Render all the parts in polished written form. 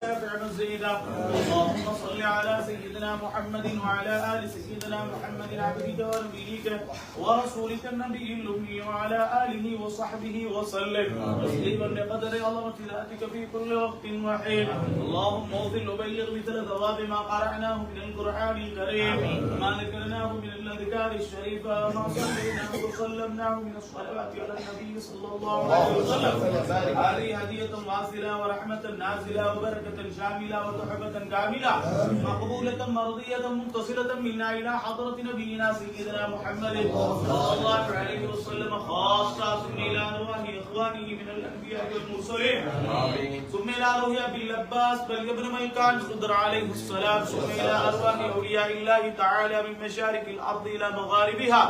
اللهم صل على سيدنا محمد وعلى آل سيدنا محمد عبدك ونبيك ورسولك النبي الأمي وعلى آله وصحبه وسلم تسليما بقدر عظمة ذاتك في كل وقت وحين. اللهم اغفر وبلغ مثل ثواب ما قرأناه من القرآن الكريم ما ذكرناه من الأذكار الشريفة وما صليناه وسلمناه من الصلوات على النبي صلى الله عليه وسلم. هذه هدية واصلة ورحمة نازلة وبركة شاملة وتحفة كاملة مقبولة مرضية متصلة منا إلى حضرة نبينا سيدنا محمد صلى الله عليه وسلم خاصة ثم إلى أرواح إخوانه من الأنبياء والمرسلين ثم إلى روح أبي العباس بل ابن ملكان خضر عليه السلام ثم إلى أرواح أولياء الله تعالى من مشارق الأرض إلى مغاربها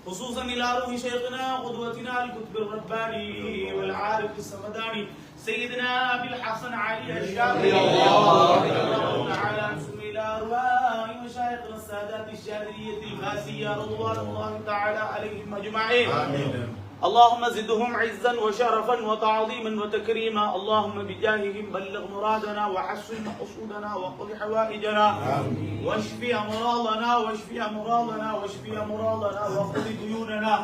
خصوصا إلى روح شيخنا قدوتنا الكتب الرباني والعارف السمداني سيدنا أبي الحسن علي الشافعي الله تعالى ثم إلى أرواح مشايخنا السادات الشاذلية الغازية رضوان الله تعالى عليهم أجمعين. اللهم زدهم عزا وشرفا وتعظيما وتكريما. اللهم بجاههم بلغ مرادنا وحسن مقصودنا وقض حوائجنا واشف امراضنا واشف امراضنا وقض ديوننا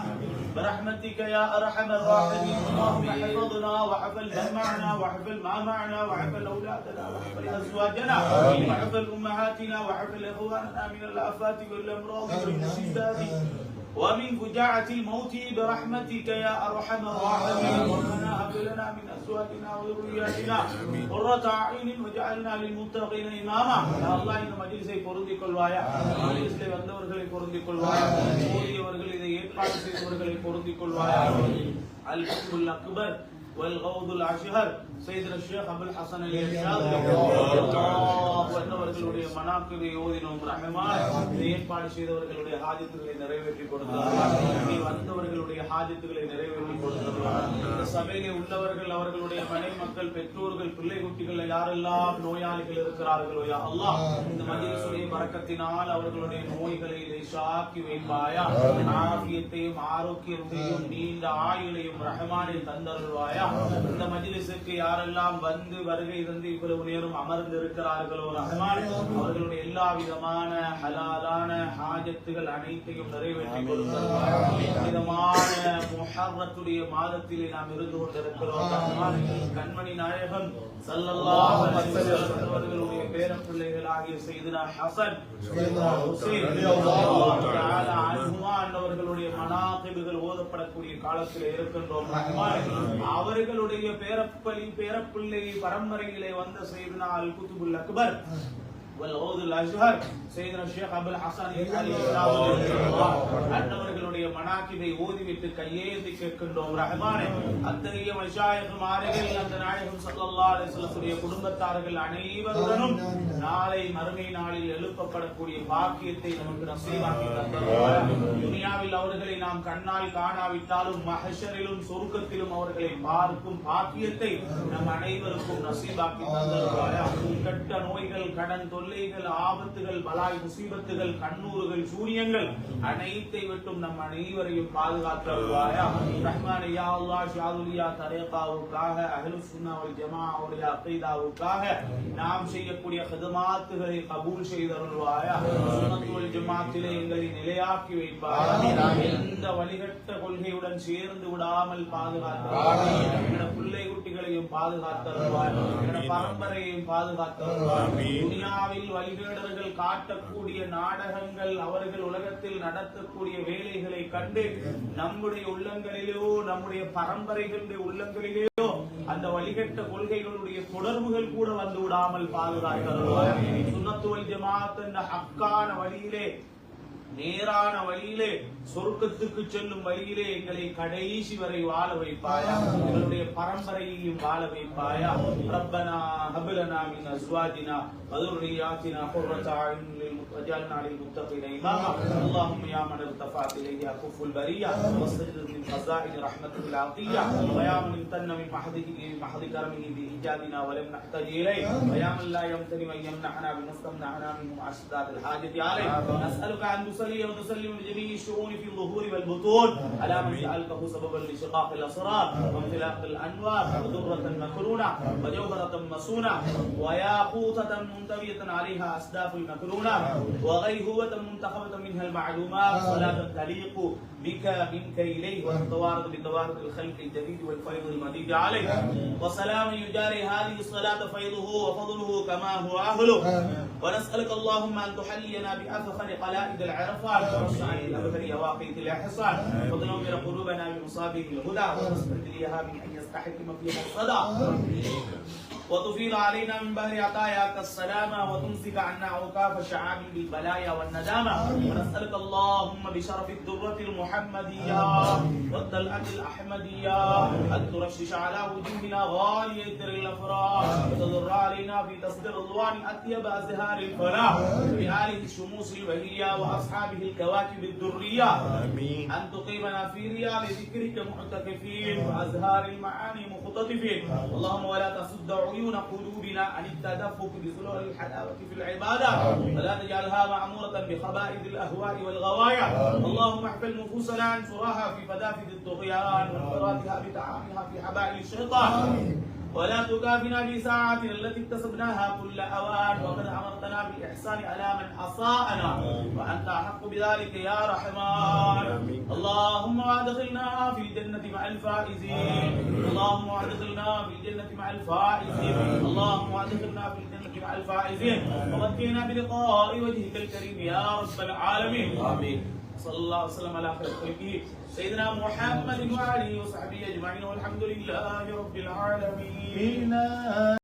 برحمتك يا ارحم الراحمين. اللهم احفظنا واحفظ جمعنا واحفظ ما معنا واحفظ اولادنا واحفظ ازواجنا واحفظ امهاتنا واحفظ اخواننا من الافات والامراض والمصيبات ومن فجاعة الموت برحمتك يا أرحم الراحمين. ربنا هب لنا من أزواجنا وذرياتنا قرة أعين واجعلنا للمتقين إماما. يا الله இந்த மஜ்லிஸை பொருந்திக் கொள்வாயா, மஜ்லிஸிலே வந்தவர்களை பொருந்திக் கொள்வாயா, ஓதியவர்கள் இதை ஏற்பாடு செய்தவர்களை பொருந்திக் கொள்வாயா. அல் குத்புல் அக்பர் والغوض الاشهر سيدنا الشيخ ابو الحسن الشاذلي அவர்களுடைய மனாக்கிபை ஓதினோம். ரஹ்மான் ஏற்பாடு செய்தவர்களுடைய ஹாஜத்துகளை நிறைவேற்றி கொடுத்தார். இங்கே வந்தவர்களுடைய ஹாஜத்துகளை நிறைவேற்றி கொடுத்தார். இந்த சபையிலே உள்ளவர்கள் அவர்களுடைய மனை மக்கள் பெற்றோர்கள் பிள்ளை குட்டிகள் யாரெல்லாம் நோயாளிகள் இருக்கிறார்களோ யா அல்லாஹ் இந்த மஜ்லிஸுடைய பரக்கத்தினால் அவர்களுடைய நோய்களை லேசாக்கி வைப்பாயா. ஆஃபியத்தையும் ஆரோக்கியத்தையும் நீண்ட ஆயுளையும் ரஹ்மானில் தந்தருள்வாயா. இந்த மஜ்லிஸுக்கு யாரெல்லாம் வந்து வருகை தந்து இவ்வளவு நேரம் அமர்ந்து இருக்கிறார்களோ ரஹ்மான் அவர்களுடைய எல்லா விதமான ஹலாலான ஹாஜத்துகள் அனைத்தையும் நிறைவேற்றி கொடுத்தார். விதமான முஹர்ரத்துடைய மாதத்திலே நாம் இருந்து கொண்டிருக்கிறோம். ரஹ்மான் கண்மணி நாயகம் ஸல்லல்லாஹு அலைஹி வஸல்லம் அவர்களுடைய பேரன் பிள்ளைகளாகிய சையதுனா ஹசன் ஹுசைன் ரலியல்லாஹு தஆலா அன்ஹுமா அவர்களுடைய மனாகிபுகள் ஓதப்படக்கூடிய காலத்தில் இருக்கின்றோம். ரஹ்மான் அவர்களுடைய பேரப்பிள்ளை பரம்பரையிலே வந்த சையதுனா அல் குத்புல் அக்பர் والغوض الاشهر سيدنا الشيخ ابو الحسن علي அன்னவர்களுடைய மனாகிபை ஓதிவிட்டு கையேந்தி கேட்கின்றோம். ரஹ்மானே அத்தகைய மஷாயிக்மார்கள் அந்த நாயகம் ஸல்லல்லாஹு அலைஹி வஸல்லம் குடும்பத்தார்கள் அனைவருடனும் நாளை மறுமை நாளில் எழுப்பப்படக்கூடிய பாக்கியத்தை நமக்கு நசீபாக்கி தந்தருள்வாயா. துனியாவில் அவர்களை நாம் கண்ணால் காணாவிட்டாலும் மஹ்ஷரிலும் சொர்க்கத்திலும் அவர்களை பார்க்கும் பாக்கியத்தை நம் அனைவருக்கும் நசீபாக்கி தந்தருள்வாயா. கெட்ட நோய்கள், கடன் தொல்லைகள், ஆபத்துகள், பலாய் முசீபத்துகள், கண்ணூறுகள், சூனியங்கள் அனைத்தை விட்டும் நம் அனைவரையும் பாதுகாத்தருள்வாயா. ரஹ்மானே யா அல்லாஹ் ஷாதுலியா தரீகாவுக்காக அஹ்லுஸ் சுன்னா வல் ஜமாஅவுடைய அகீதாவுக்காக நாம் செய்யக்கூடிய ஹிதமாத்துகளை கபூல் செய்தருள்வாயா. சுன்னத் வல் ஜமாஅத்திலே எங்களை நிலையாக்கி வைப்பாயா. எந்த வழிகட்ட கொள்கையுடன் சேர்ந்து விடாமல் பாதுகாத்தருள்வாயா. எங்களுடைய பிள்ளை குட்டிகளையும் பாதுகாத்தருள்வாயா. எங்களுடைய பரம்பரையையும் பாதுகாத்தருள்வாயா. துனியாவில் வழிகேடர்கள் காட்டக்கூடிய நாடகங்கள், அவர்கள் உலகத்தில் நடத்தக்கூடிய வேலைகளை கண்டு நம்முடைய உள்ளங்களிலோ நம்முடைய பரம்பரைகளுடைய உள்ளங்களிலேயோ அந்த வழிகட்ட கொள்கைகளுடைய தொடர்புகள் கூட வந்து விடாமல் பாதுகாத்தருள்வாயா. சுன்னத் வல் ஜமாஅத் என்ற ஹக்கான வழியிலே, நேரான வழியிலே, சொர்க்கத்துக்கு செல்லும் வழியிலே எங்களை கடைசி வரை வாழ வைப்பாயா. எங்களுடைய பரம்பரையையும் வாழ வைப்பாயா. ரப்பனா ஹப் லனா மின் அஸ்வாஜினா வ ذُرِّيَّاتِنَا قُرَّةَ أَعْيُنٍ وَاجْعَلْنَا لِلْمُتَّقِينَ إِمَامًا. اللهم يا من ارتفعت إليه كف البرية واستجد من خزائن رحمتك العطية ويا من امتن من محض كرمه بإيجادنا ولم نحتج إليه ويا من لا يمتنع أن يمنحنا بما استمنعنا منه مع اشتداد الحاجة عليه. نسألك أن تصلي وتسلم بجميع الشؤون في الظهور والبطون على من جعلته سببا لشقاق الاسرار وانطلاق الانوار ودرة مكرونه وجوهرة مسونه وياقوتة منتوية عليها اصداف المكرونه وغيهوة منتخبة منها المعلومات صلاة تليق بك منك اليه وتتوارد بتوارد الخلق الجديد والفيض المديد عليه وسلام يجاري هذه الصلاة فيضه وفضله كما هو اهله ونسألك اللهم أن تحلينا بأفخر قلائد العرفات ورصع الأبهر واقيت الإحصان وتنور قلوبنا بمصابيح الهدى وتسقط ليها من أن يستحكم فيها الصدى وتفيض علينا من بحر عطاياك السلامة وتمسك عنا عكاف شعاب بالبلايا والندامة ونسألك اللهم بشرف الدرة المحمدية والطلعة الأحمدية أن ترشش على وجوهنا غالي الدر الأفراح وتضر علينا في تصدير الرضوان أطيب أزهار الفلاح بآله الشموس البهية وأصحابه الكواكب الدرية أن تقيمنا في رياض ذكرك معتكفين وأزهار المعاني مختطفين اللهم ولا تصد عيون قلوبنا عن التدفق بسلول الحلاوة في العبادة ولا تجعلها معمورة بخبائث الأهواء والغوايا اللهم احفظ نفوسنا عن سراها في فدافد الطغيان وانفرادها بتعامها في حبائل الشيطان ولا تكافنا في ساعاتنا التي اكتسبناها كل اوان وقد امرتنا بالاحسان على من اساءنا وانت احق بذلك يا رحمن اللهم وادخلنا في الجنه مع الفائزين اللهم وادخلنا في الجنه مع الفائزين اللهم وادخلنا في الجنه مع الفائزين ومتعنا بلقاء وجهك الكريم يا رب العالمين امين صلى الله وسلم على خير خلقه سيدنا محمد وآله وصحبه أجمعين والحمد لله رب العالمين.